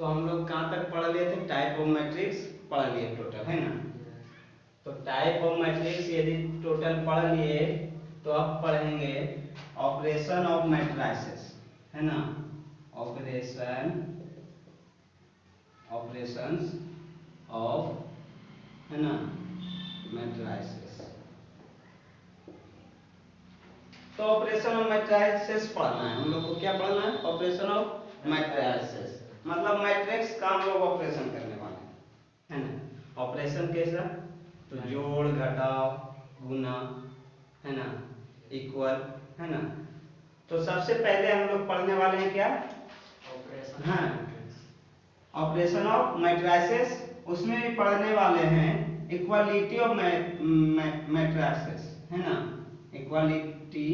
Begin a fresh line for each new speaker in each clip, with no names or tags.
तो हम लोग कहाँ तक पढ़ लिए थे? टाइप ऑफ मैट्रिक्स पढ़ लिए टोटल, है ना। तो टाइप ऑफ मैट्रिक्स यदि टोटल पढ़ लिए तो अब पढ़ेंगे ऑपरेशन ऑफ मैट्रिसेस, है ना। ऑपरेशंस ऑफ, है ना, मैट्रिसेस। तो ऑपरेशन ऑफ मैट्रिसेस पढ़ना है हम लोग को। क्या पढ़ना है? ऑपरेशन ऑफ मैट्रिसेस, मतलब मैट्रिक्स का हम लोग ऑपरेशन करने वाले हैं, है ना। ऑपरेशन कैसा? तो जोड़, घटाव, गुना, है ना, इक्वल, है ना। तो सबसे पहले हम लोग पढ़ने वाले हैं क्या? ऑपरेशन, हाँ, ऑपरेशन ऑफ मैट्रिसेस। उसमें भी पढ़ने वाले हैं इक्वालिटी ऑफ मैट्रिसेस, है ना। इक्वालिटी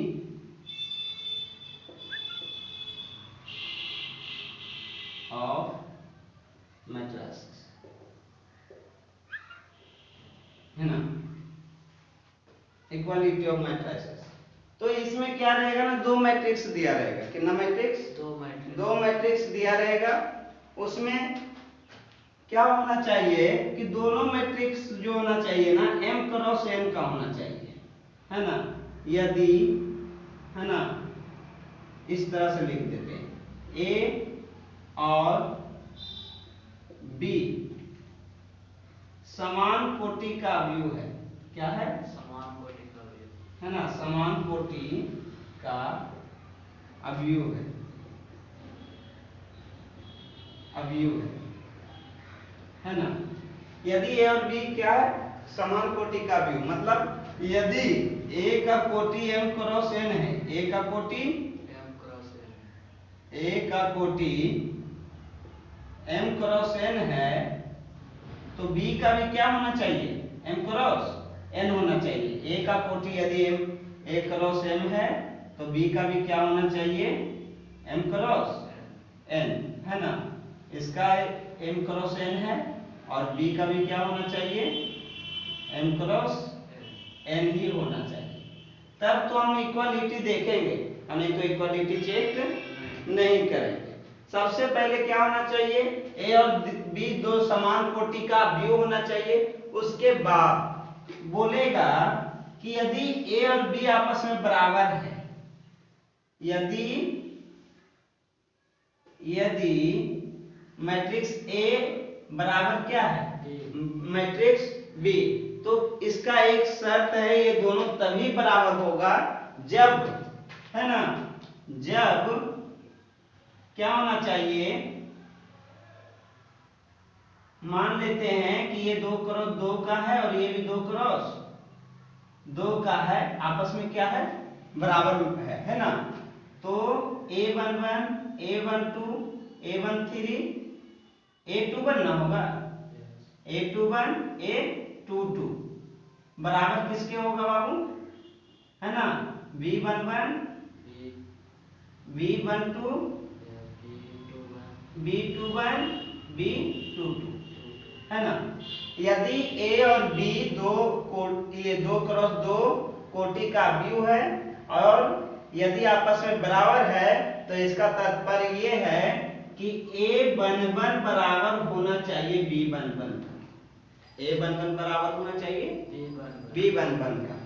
ऑफ मैट्रिसेस, है ना। Equality of matrices. तो इसमें क्या रहेगा ना, दो मैट्रिक्स दिया रहेगा। कितना मैट्रिक्स? दो मैट्रिक्स दिया रहेगा। उसमें क्या होना चाहिए कि दोनों मैट्रिक्स जो होना चाहिए ना, m क्रॉस n का होना चाहिए, है ना। यदि, है ना, इस तरह से लिख देते हैं a और b समान कोटि का अवयव है। क्या है? समान कोटि का अवयव, है ना। समान कोटि का अवयव है, अवयव है ना। यदि a और b क्या है? समान कोटि का अवयव, मतलब यदि a का कोटि m क्रॉस n है, a का कोटि m क्रॉस n, a का कोटि m क्रॉस n है, तो b का भी क्या होना चाहिए? m क्रॉस n होना चाहिए। a का कोटि यदि a क्रॉस m है तो b का भी क्या होना चाहिए? m क्रॉस n, है ना। इसका m क्रॉस n है और b का भी क्या होना चाहिए? m क्रॉस n ही होना चाहिए। तब तो हम इक्वालिटी देखेंगे, नहीं तो इक्वालिटी चेक नहीं करेंगे। सबसे पहले क्या होना चाहिए? a और b दो समान कोटि का अवयव होना चाहिए। उसके बाद बोलेगा कि यदि a और b आपस में बराबर है, यदि मैट्रिक्स A बराबर क्या है? मैट्रिक्स B, तो इसका एक शर्त है, ये दोनों तभी बराबर होगा जब, है ना, जब क्या होना चाहिए? मान लेते हैं कि ये 2 क्रॉस 2 का है और ये भी 2 क्रॉस 2 का है, आपस में क्या है? बराबर है ना। तो A11, A12, A13, A21 ना होगा, A21, A22 बराबर किसके होगा बाबू? है ना, B11, B12, B21, B22, है ना। यदि A और B ये 2 क्रॉस 2 कोटि का अवयव है और यदि आपस में बराबर है, तो इसका तात्पर्य ये है कि A11 बराबर होना चाहिए B11 का। A11 बराबर होना चाहिए B11 का।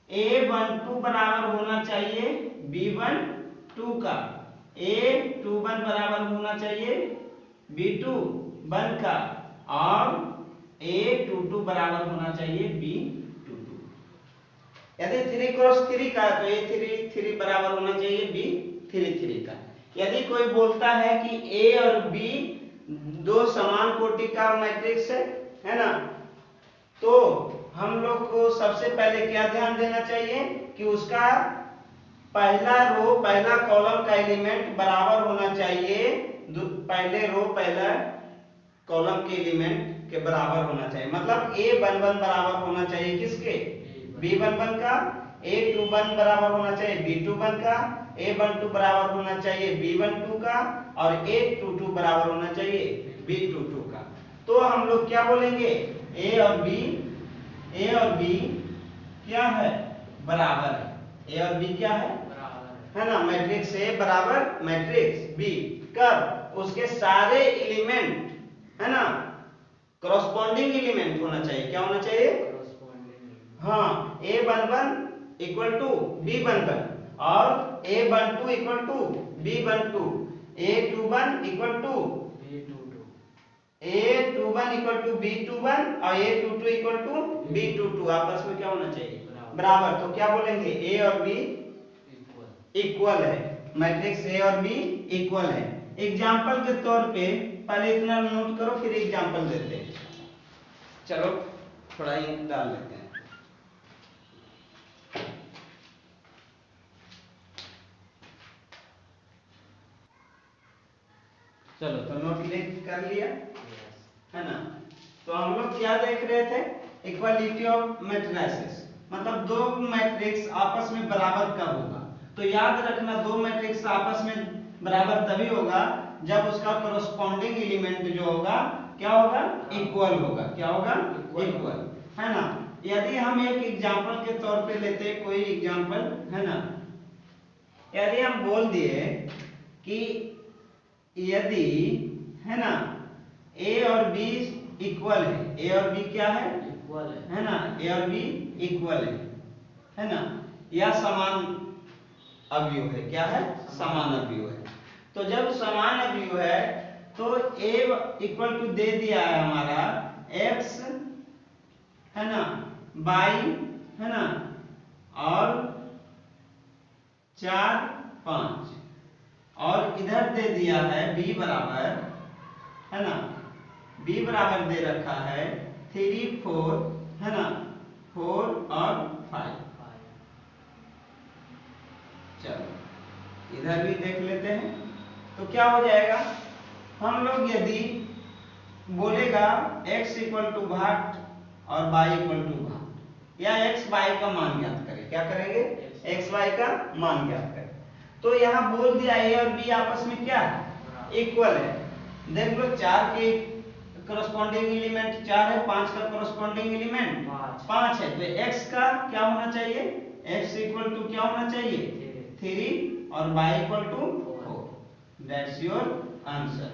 A12 बराबर होना चाहिए B12 का। A21 बराबर होना चाहिए B21 का और A22 बराबर होना चाहिए B22। यदि 3 क्रॉस 3 का तो A33 बराबर होना चाहिए B33 का। यदि कोई बोलता है कि A और B दो समान कोटि का मैट्रिक्स है ना, तो हम लोग को सबसे पहले क्या ध्यान देना चाहिए कि उसका पहला रो पहला कॉलम का एलिमेंट बराबर होना चाहिए, पहले रो पहला कॉलम के एलिमेंट के बराबर होना चाहिए। मतलब A11 बराबर होना चाहिए किसके? B11 का। A21 बराबर होना चाहिए B21 का। A12 बराबर होना चाहिए B12 का और A22 बराबर होना चाहिए B22 का। तो हम लोग क्या बोलेंगे? A और B क्या है? बराबर है। A और B क्या है? है ना, मैट्रिक्स ए बराबर मैट्रिक्स बी, कब उसके सारे एलिमेंट, है ना, करस्पॉन्डिंग एलिमेंट होना चाहिए। क्या होना चाहिए? हाँ, A11 इक्वल टू B11 और A12 equal to B12, A21 equal to A21 equal to B21 और A22 इक्वल टू B22, आपस में क्या होना चाहिए? बराबर। तो क्या बोलेंगे? A और B इक्वल है, मैट्रिक्स A और B इक्वल है। एग्जाम्पल के तौर पे पहले इतना नोट करो, फिर एग्जाम्पल देते हैं। चलो थोड़ा इंक डाल लेते हैं। चलो तो नोट कर लिया, है ना। तो हम लोग क्या देख रहे थे? इक्वालिटी ऑफ मैट्रिसेस, मतलब दो मैट्रिक्स आपस में बराबर कब होगा। तो याद रखना, दो मैट्रिक्स आपस में बराबर तभी होगा जब उसका करस्पॉन्डिंग एलिमेंट जो होगा क्या होगा? इक्वल होगा। क्या होगा? इक्वल, है ना। यदि हम एक एग्जांपल के तौर पे लेते हैं, कोई एग्जांपल, है ना, यदि हम बोल दिए कि यदि, है ना, A और B इक्वल है, A और B क्या है? इक्वल है ना, A और B इक्वल है ना, या समान अवयव है। क्या है? समान अवयव है। तो जब समान अवयव है तो A इक्वल टू दे दिया है हमारा x, है ना, y, है ना, और 4 5, और इधर दे दिया है b बराबर, है ना, b बराबर दे रखा है 3 4, है ना, 4 और 5। चलो इधर भी देख लेते हैं। तो क्या हो जाएगा? हम लोग यदि बोलेगा x इक्वल टू भाट और y इक्वल टू भाट, या x y का मान ज्ञात करें। क्या करेंगे? x y का मान ज्ञात करें। तो यहाँ बोल दिया a और b आपस में क्या है? इक्वल है। देख लो, 4 के करस्पॉन्डिंग एलिमेंट 4 है, 5 का करस्पॉन्डिंग एलिमेंट 5 है। तो x का क्या होना चाहिए? x इक्वल टू क्या होना चाहिए? 3 और y equal to 4। That's your answer,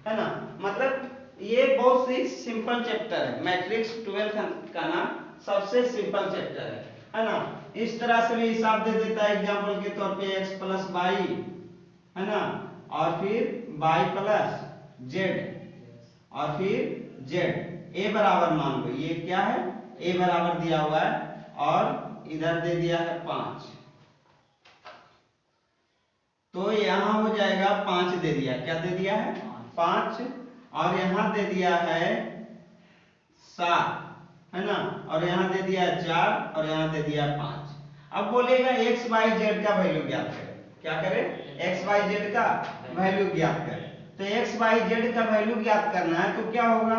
है ना। मतलब ये बहुत ही सिंपल चैप्टर है, मैट्रिक्स 12th का ना सबसे सिंपल चैप्टर है ना। इस तरह से भी हिसाब दे देता है एग्जांपल के तौर पे x प्लस y, है ना, और फिर y प्लस z, और फिर z, a बराबर मान लो, ये क्या है? a बराबर दिया हुआ है, और इधर दे दिया है 5, तो यहाँ हो जाएगा 5 दे दिया। क्या दे दिया है? 5, और यहाँ दे दिया है 7, है ना, और यहाँ दे दिया 4, और यहाँ दे दिया 5। अब बोलेगा x y z का वैल्यू ज्ञात करें। क्या करें? x y z का वैल्यू ज्ञात करें। तो x y z का वैल्यू ज्ञात करना है तो क्या होगा,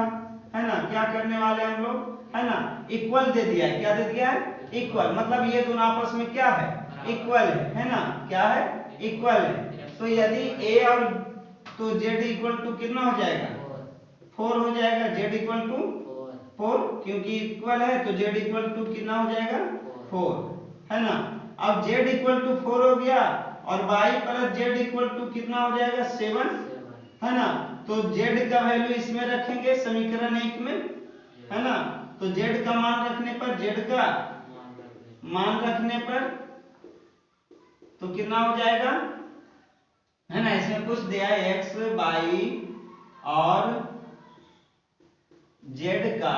है ना, क्या करने वाले हम लोग, है ना, इक्वल दे दिया है। क्या दे दिया है? इक्वल, मतलब ये दोनों आपस में क्या है? इक्वल है ना, क्या है? इक्वल है। तो यदि a और तो z इक्वल टू कितना हो जाएगा? 4 हो जाएगा। z इक्वल टू 4, क्योंकि इक्वल है तो z इक्वल टू कितना हो जाएगा? 4, है ना। अब z इक्वल टू 4 हो गया, और y plus z equal to कितना हो जाएगा? 7, है ना। तो z का वैल्यू इसमें रखेंगे समीकरण 1 में, है ना। तो z का मान रखने पर, z का मान रखने पर तो कितना हो जाएगा, है ना। इसमें कुछ दिया है x y और z का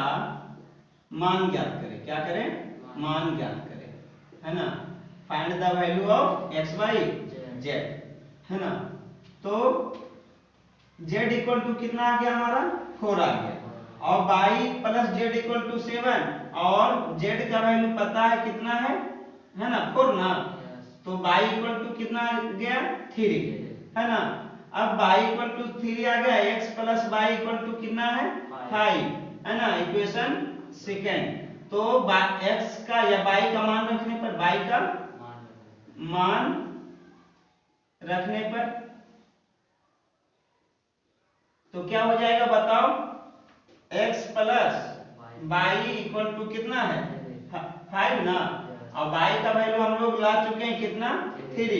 मान ज्ञात करें। क्या करें? मान ज्ञात करें, है ना। Find the value of x y z, है ना। तो z इक्वल टू कितना आ गया हमारा? 4 आ गया, और y plus z equal to 7, और z का वैल्यू पता है कितना है ना, 4 ना। तो y इक्वल टू कितना आ गया? 3, है ना। अब y इक्वल टू 3 आ गया, x plus y equal to कितना है? 5, है ना, इक्वेशन सेकेंड। तो x का या y का मान रखने पर, y का मान रखने पर तो क्या हो जाएगा बताओ? x plus y equal to कितना है? 5 ना, और y का वैल्यू हम लोग ला चुके हैं कितना? 3,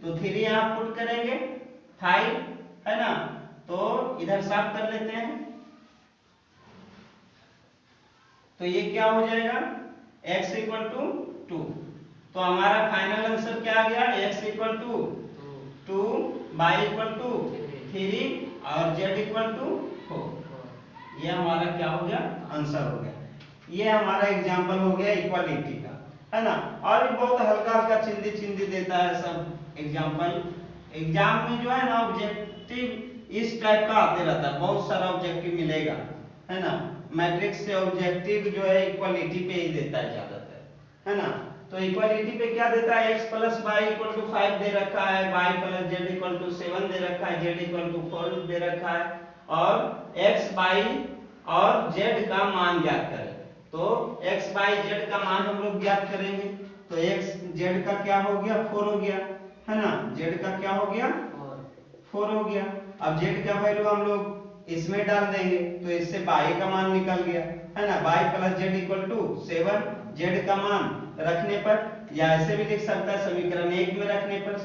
तो 3 यहाँ पुट करेंगे 5 है ना, तो इधर साफ कर लेते हैं। तो ये क्या हो जाएगा x इक्वल टू 2। तो हमारा फाइनल आंसर क्या आ गया x equal to 2, y equal to 3 और z इक्वल टू 4। ये हमारा क्या हो गया आंसर हो गया। ये हमारा एग्जाम्पल हो गया इक्वालिटी का, है ना। और भी बहुत हल्का हल्का चिंदी चिंदी देता है सब एग्जाम्पल। एग्जाम में जो है ना ऑब्जेक्टिव इस टाइप का आते रहता है, बहुत सारा ऑब्जेक्टिव मिलेगा, है ना। मैट्रिक्स से ऑब्जेक्टिव जो है इक्वालिटी पे ही देता है ज्यादातर, है ना। तो इक्वालिटी पे क्या देता है x plus Y equal to 5 दे रखा है, y plus Z equal to 7 दे रखा है, z इक्वल टू 4 दे रखा है, और x y और z का मान ज्ञात करें। तो x y z का मान हम लोग ज्ञात करेंगे। तो x z का क्या हो गया 4 हो गया, है ना। z का क्या हो गया 4 हो गया। अब z का वैल्यू हम लोग इसमें डाल देंगे तो इससे y का मान निकल गया, है ना। y plus Z equal to 7, z का मान रखने पर, या ऐसे भी लिख सकता है समीकरण 1 में रखने पर,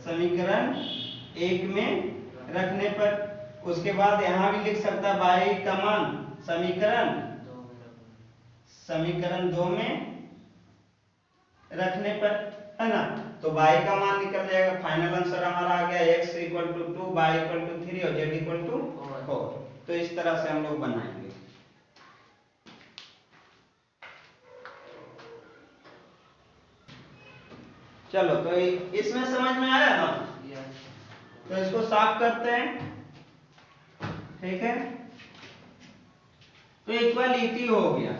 समीकरण 1 में रखने पर। उसके बाद यहाँ भी लिख सकता है y का मान समीकरण 2 में रखने पर, है ना। तो y का मान निकल जाएगा। फाइनल आंसर हमारा आ गया x equal to 2, y equal to 3 और z इक्वल टू 4। तो इस तरह से हम लोग बनाएंगे। चलो तो इसमें समझ में आया ना। तो इसको साफ करते हैं, ठीक है। तो इक्वालिटी हो गया।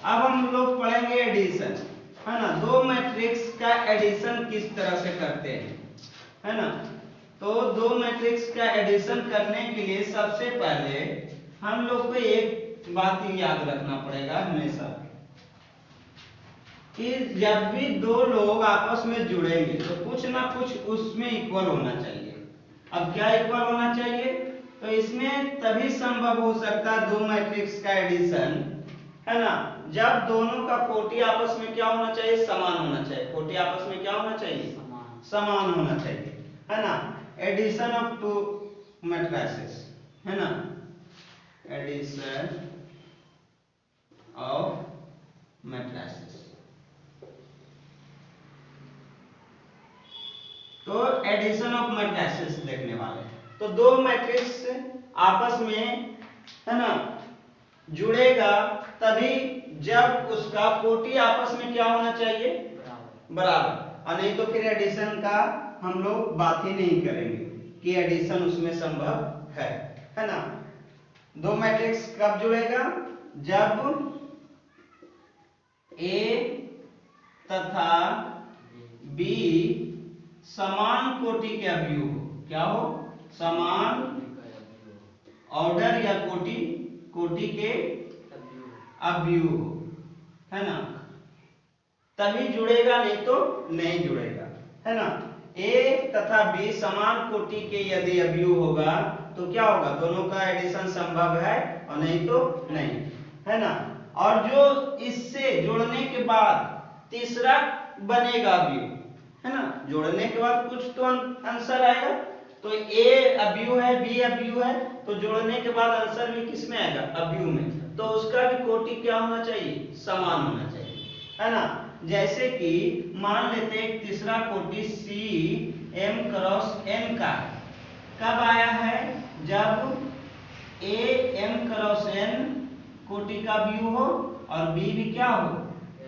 अब हम लोग पढ़ेंगे एडिशन, है ना। दो मैट्रिक्स का एडिशन किस तरह से करते हैं, है ना। तो दो मैट्रिक्स का एडिशन करने के लिए सबसे पहले हम लोग को एक बात याद रखना पड़ेगा हमेशा कि जब भी दो लोग आपस में जुड़ेंगे तो कुछ ना कुछ उसमें इक्वल होना चाहिए। अब क्या इक्वल होना चाहिए, तो इसमें तभी संभव हो सकता है दो मैट्रिक्स का एडिशन, है ना, जब दोनों का कोटि आपस में क्या होना चाहिए समान होना चाहिए। कोटि आपस में क्या होना चाहिए समान होना चाहिए, है ना। एडिशन ऑफ टू मैट्रिसेस, है ना, एडिशन ऑफ मैट्रिसेस। तो एडिशन ऑफ मैट्रिसेस देखने वाले। तो दो मैट्रिक्स आपस में, है ना, जुड़ेगा तभी जब उसका कोटि आपस में क्या होना चाहिए बराबर। और नहीं तो फिर एडिशन का हम लोग बात ही नहीं करेंगे कि एडिशन उसमें संभव है ना। दो मैट्रिक्स कब जुड़ेगा, जब ए तथा बी समान कोटि के अवयव हो। क्या हो, समान ऑर्डर या कोटि के अवयव हो, है ना, तभी जुड़ेगा, नहीं तो नहीं जुड़ेगा, है ना। ए तथा बी समान कोटि के यदि अवयव होगा तो क्या होगा, दोनों का एडिशन संभव है और नहीं तो नहीं, है ना। और जो इससे जोड़ने के बाद तीसरा बनेगा अवयव, है ना, जोड़ने के बाद कुछ तो आंसर आएगा। तो ए अवयव है बी अवयव है, तो जोड़ने के बाद आंसर भी किस में आएगा अवयव में। तो उसका भी कोटि क्या होना चाहिए समान होना चाहिए, है ना। जैसे कि मान लेते हैं तीसरा कोटि सी एम क्रॉस एन का कब आया है, जब ए एम क्रॉस एन कोटि का व्यू हो और बी भी क्या हो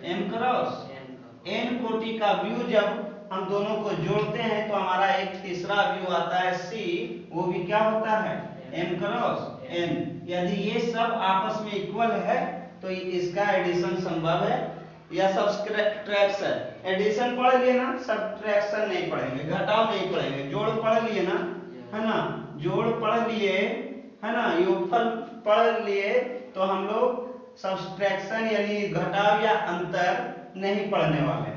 एम क्रॉस एन कोटि का व्यू। जब हम दोनों को जोड़ते हैं तो हमारा एक तीसरा व्यू आता है सी, वो भी क्या होता है एम क्रॉस एन। यदि ये सब आपस में इक्वल है तो इसका एडिशन संभव है या सब्ट्रैक्शन। एडिशन पढ़ लिए ना, सब्ट्रैक्शन नहीं पढ़ेंगे, घटाव नहीं पढ़ेंगे। जोड़ पढ़ लिए ना, है ना, जोड़ पढ़ लिए, है ना, योगफल पढ़ लिए, तो हम लोग सब्ट्रैक्शन यानी घटाव या अंतर नहीं पढ़ने वाले हैं।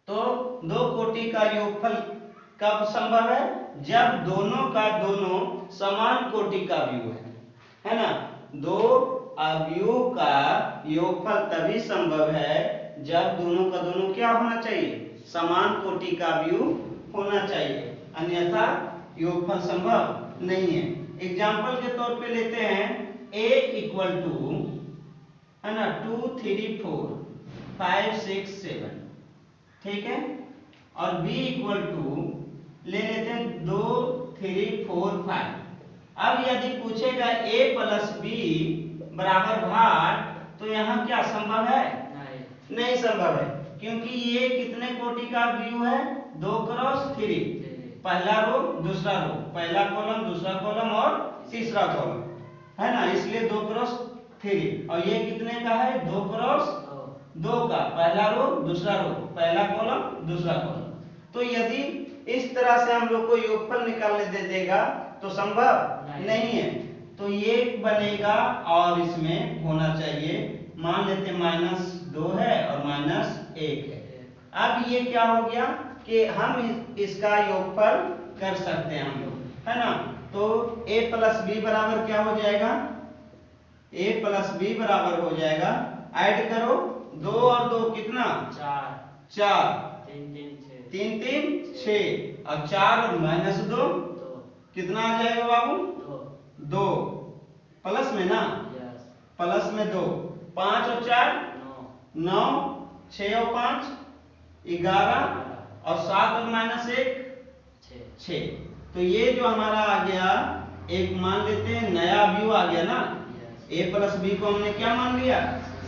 तो दो कोटि का योगफल कब संभव है, जब दोनों का दोनों समान कोटि का अवयव है ना। दो अवयव का योगफल तभी संभव है जब दोनों का दोनों क्या होना चाहिए समान कोटि का व्यू होना चाहिए, अन्यथा योगफल संभव नहीं है। एग्जाम्पल के तौर पे लेते हैं a इक्वल टू, है ना, 2 3 4 5 6 7, ठीक है, और b इक्वल टू ले लेते हैं 2 3 4 5। अब यदि पूछेगा a प्लस b बराबर भाग, तो यहाँ क्या संभव है? नहीं संभव है, क्योंकि ये कितने कोटि का व्यू है? 2 क्रॉस 3, पहला रो दूसरा रो, पहला कॉलम दूसरा कॉलम और तीसरा कॉलम, है ना, इसलिए 2 क्रॉस 3। और ये कितने का है? 2 क्रॉस 2 का, पहला रो दूसरा रो, पहला कॉलम दूसरा कॉलम। तो यदि इस तरह से हम लोग को योगफल निकालने दे देगा तो संभव नहीं है। तो ये बनेगा और इसमें होना चाहिए, मान लेते -2 है और -1 है। अब ये क्या हो गया कि हम इसका योगफल कर सकते हैं हम लोग, है ना। तो a प्लस बी बराबर क्या हो जाएगा? a प्लस बी बराबर हो जाएगा, ऐड करो 2 और 2 कितना? 4 3 3 6 और 4 और -2 कितना आ जाएगा बाबू? 2 प्लस में ना, प्लस में 2, 5 और 4 9, 6 और 5 11 और 7 और -1 6। तो ये जो हमारा आ गया, एक मान लेते हैं नया व्यू आ गया ना। a प्लस बी को हमने क्या मान लिया?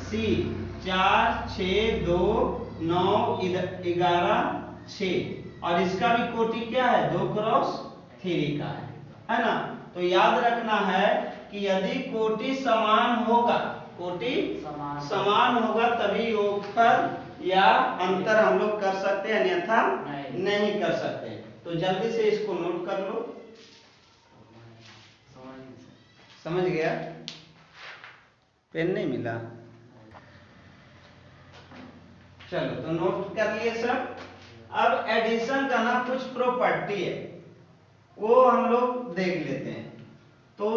c, 4 6 2 9 11 6, और इसका भी कोटि क्या है? 2 क्रॉस 3 का है ना। तो याद रखना है कि यदि कोटि समान होगा, कोटि समान होगा तभी योगफल या अंतर हम लोग कर सकते हैं, अन्यथा नहीं कर सकते। तो जल्दी से इसको नोट कर लो। समझ गया? पेन नहीं मिला? चलो, तो नोट कर लिए सब। अब एडिशन का ना कुछ प्रॉपर्टी है, वो हम लोग देख लेते हैं। तो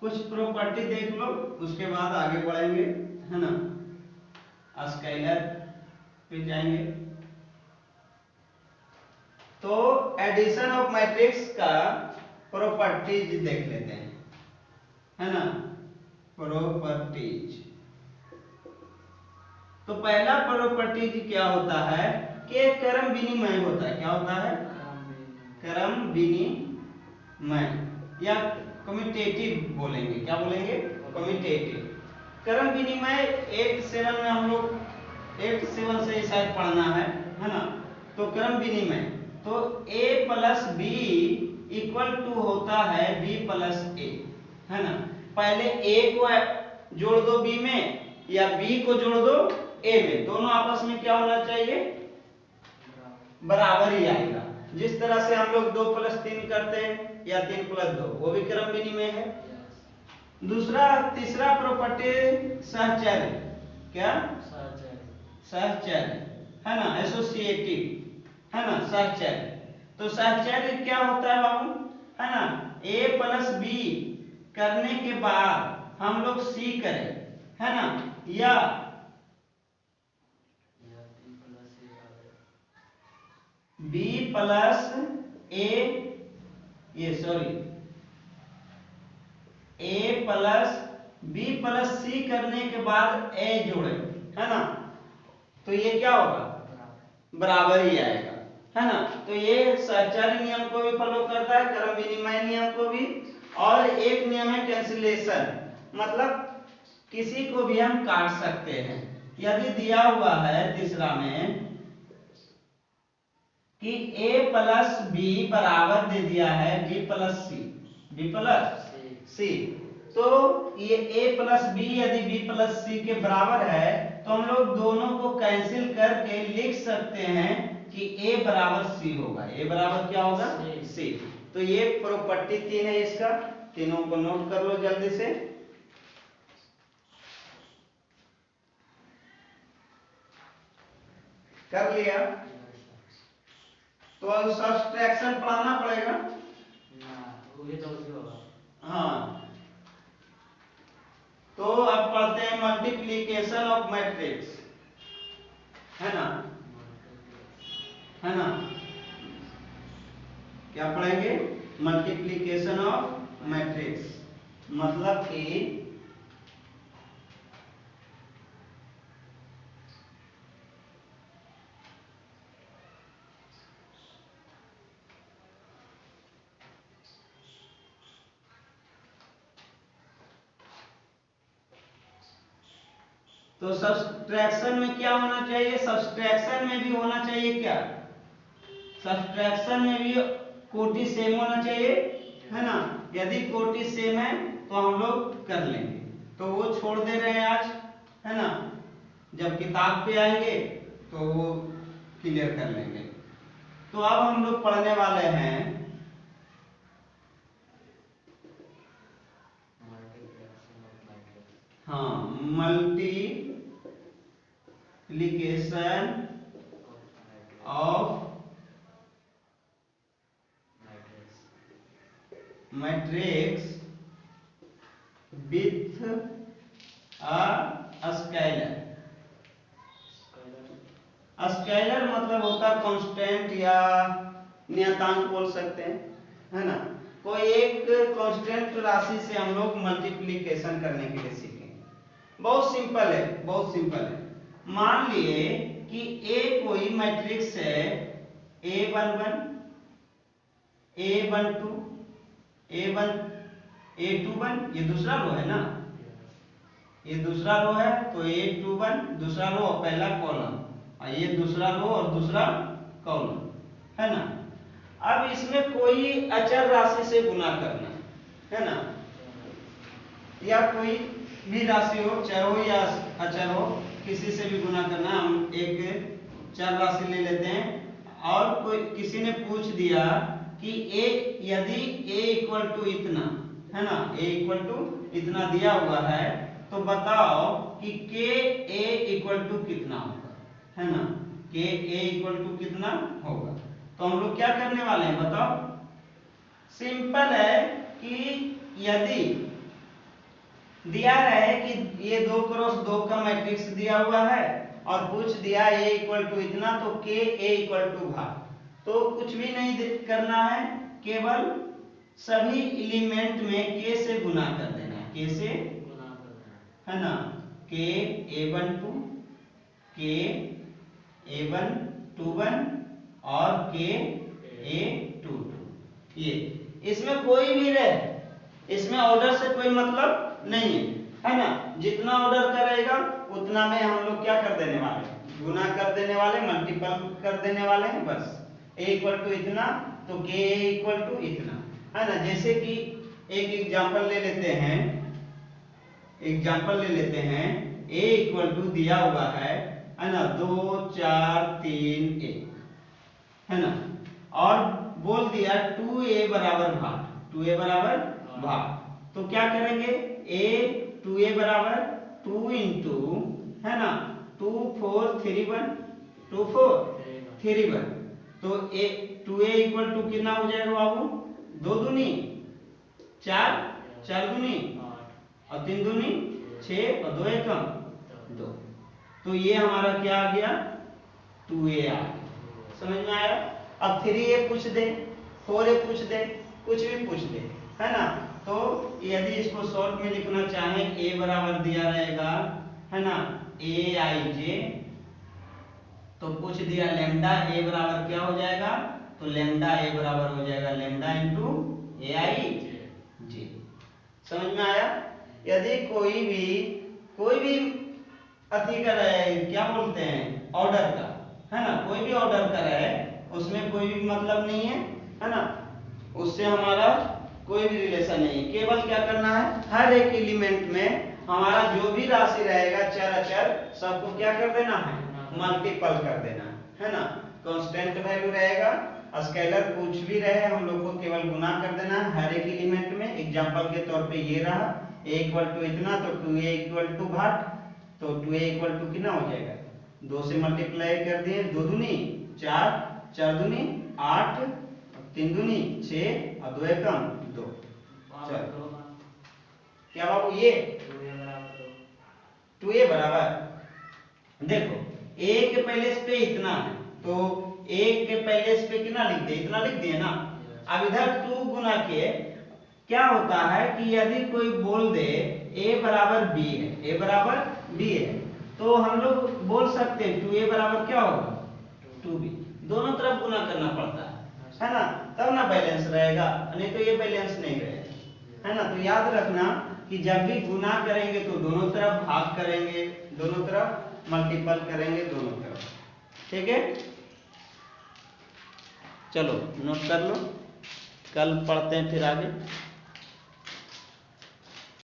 कुछ प्रॉपर्टी देख लो, उसके बाद आगे बढ़ेंगे, है ना। स्केलर पे जाएंगे। तो एडिशन ऑफ मैट्रिक्स का प्रॉपर्टीज देख लेते हैं, है ना, प्रॉपर्टीज। तो पहला प्रॉपर्टीज क्या होता है कि क्रम विनिमय होता है। क्या होता है? क्रम विनिमय, या कम्यूटेटिव बोलेंगे। क्या बोलेंगे? कम्यूटेटिव। क्रम विनिमय 8 7 में हम लोग 8 7 से शायद पढ़ना है ना। तो क्रम विनिमय, तो a plus B equal to होता है b प्लस ए, है ना। पहले a को जोड़ दो b में, या b को जोड़ दो a में, दोनों आपस में क्या होना चाहिए? बराबर ही आएगा। जिस तरह से हम लोग 2 + 3 करते हैं, या 3 + 2, वो भी क्रम विनिमय है। दूसरा, तीसरा प्रॉपर्टी सहचर्य। क्या? सहचर्य, है ना, एसोसिएटिव, है ना, सहचर्य। तो सहचर्य क्या होता है बाबू? है ना, a प्लस बी करने के बाद हम लोग c करें, है ना, या b प्लस a, ये sorry, a plus b plus c करने के बाद a जोड़े, है ना, तो ये क्या होगा? बराबर ही आएगा, है ना। तो ये सहचर्य नियम को भी फॉलो करता है, क्रम विनिमय नियम को भी। और एक नियम है कैंसिलेशन, मतलब किसी को भी हम काट सकते हैं। यदि दिया हुआ है तीसरा में कि a प्लस बी बराबर दे दिया है b प्लस सी, तो ये a प्लस बी यदि b प्लस सी के बराबर है, तो हम लोग दोनों को कैंसिल करके लिख सकते हैं कि a बराबर c होगा। a बराबर क्या होगा? c। तो ये प्रॉपर्टी 3 है इसका, तीनों को नोट कर लो जल्दी से। कर लिया? तो सब्सट्रैक्शन पढ़ाना पड़ेगा
ना, वो भी तो उसी होगा।
हाँ। तो अब पढ़ते हैं मल्टीप्लिकेशन ऑफ मैट्रिक्स, है ना, है ना। क्या पढ़ेंगे? मल्टीप्लिकेशन ऑफ मैट्रिक्स, मतलब कि तो सब्सट्रैक्शन में क्या होना चाहिए? सब्सट्रैक्शन में भी होना चाहिए क्या? सब्सट्रैक्शन में भी कोटि सेम होना चाहिए, है ना। यदि कोटि सेम है तो हम लोग कर लेंगे, तो वो छोड़ दे रहे हैं आज, है ना। जब किताब पे आएंगे तो वो क्लियर कर लेंगे। तो अब हम लोग पढ़ने वाले हैं हाँ multiplication of matrix with a scalar. Scalar मतलब होता कांस्टेंट या नियतांक बोल सकते हैं, है ना। कोई एक कांस्टेंट राशि से हम लोग मल्टीप्लिकेशन करने के लिए सीखेंगे। बहुत सिंपल है, बहुत सिंपल है। मान लिए कि ए कोई मैट्रिक्स है A11 A12 A21, ये दूसरा रो है ना, ये दूसरा रो है, तो A21 दूसरा रो और पहला कॉलम, और ये दूसरा रो और दूसरा कॉलम, है ना। अब इसमें कोई अचर राशि से गुना करना है ना, या कोई भी राशि हो, चर हो या अचर हो, किसी से भी गुना करना। हम एक चर राशि ले लेते हैं और कोई किसी ने पूछ दिया कि a यदि a इक्वल टू इतना, है ना, a इक्वल टू इतना दिया हुआ है, तो बताओ कि k a इक्वल टू कितना होगा, है ना, k a इक्वल टू कितना होगा। तो हम लोग क्या करने वाले हैं बताओ? सिंपल है कि यदि दिया है कि ये 2 क्रॉस 2 का मैट्रिक्स दिया हुआ है और पूछ दिया a इक्वल टू इतना, तो k a इक्वल टू भाग, तो कुछ भी नहीं करना है, केवल सभी एलिमेंट में k से गुना कर देना है, k से गुना कर देना है ना। k a12 k a121 और k a22, ये इसमें कोई भी रहे, इसमें ऑर्डर से कोई मतलब नहीं है ना। जितना ऑर्डर करेगा उतना में हम लोग क्या कर देने वाले, गुना कर देने वाले, मल्टीपल कर देने वाले हैं बस। a इक्वल टू इतना तो k इक्वल टू इतना, है ना। जैसे कि एक एग्जांपल ले लेते हैं, a इक्वल टू दिया हुआ है ना, 2 4 3 1, है ना, और बोल दिया 2a बराबर भाग, 2a बराबर भाग, तो क्या करेंगे, a 2a बराबर 2 इंटू, है ना, 2 4 3 1 2 4 3 1, तो a 2a इक्वल टू कितना हो जाएगा बाबू? 2 दूनी 4, 4 दूनी 8 और 3 दूनी 6 और 2 एकम 2, तो ये हमारा क्या आ गया? 2a आ गया। समझ में आया? अब 3a पूछ दे, 4a पूछ दे, कुछ भी पूछ दे, है ना। तो यदि इसको शॉर्ट में लिखना चाहें, a बराबर दिया रहेगा, है ना, aij, तो पूछ दिया लैम्डा a बराबर क्या हो जाएगा, तो लैम्डा a बराबर हो जाएगा लैम्डा इंटू aij। समझ में आया? यदि कोई भी अति का रहे, क्या बोलते हैं, ऑर्डर का, है ना, कोई भी ऑर्डर का रहे, उसमें कोई भी मतलब नहीं है ना, उससे हमारा कोई भी रिलेशन नहीं है। केवल क्या करना है, हर एक एलिमेंट में हमारा जो भी राशि रहेगा, चर अचर, सबको क्या कर देना है, मल्टीपल कर देना है ना। कांस्टेंट वैल्यू रहेगा, स्केलर कुछ भी रहे, हम लोग को केवल गुना कर देना है हर एक एलिमेंट में। एग्जांपल के तौर पे ये रहा a इक्वल टू इतना, तो 2a इक्वल टू भाग, तो 2a कितना हो जाएगा, 2 से मल्टीप्लाई कर दिए, 2 दूनी 4, 4 दूनी 8, 3 दूनी 6 और 2 एकम 2। चलो क्या बाबू ये 2a बराबर, देखो a के पहले पे इतना है तो a के पहले पे कितना लिख दिए, इतना लिख दिए ना। अब इधर 2 गुना के क्या होता है कि यदि कोई बोल दे a बराबर b है, a बराबर b है, तो हम लोग बोल सकते हैं 2a बराबर क्या होगा 2b। दोनों तरफ गुना करना पड़ता है ना, तब ना बैलेंस रहेगा, नहीं तो ये बैलेंस नहीं रहेगा, है ना। तो याद रखना कि जब भी गुना करेंगे तो दोनों तरफ भाग करेंगे, दोनों तरफ मल्टीपल करेंगे, दोनों तरफ, ठीक है। चलो नोट कर लो, कल पढ़ते हैं फिर आगे।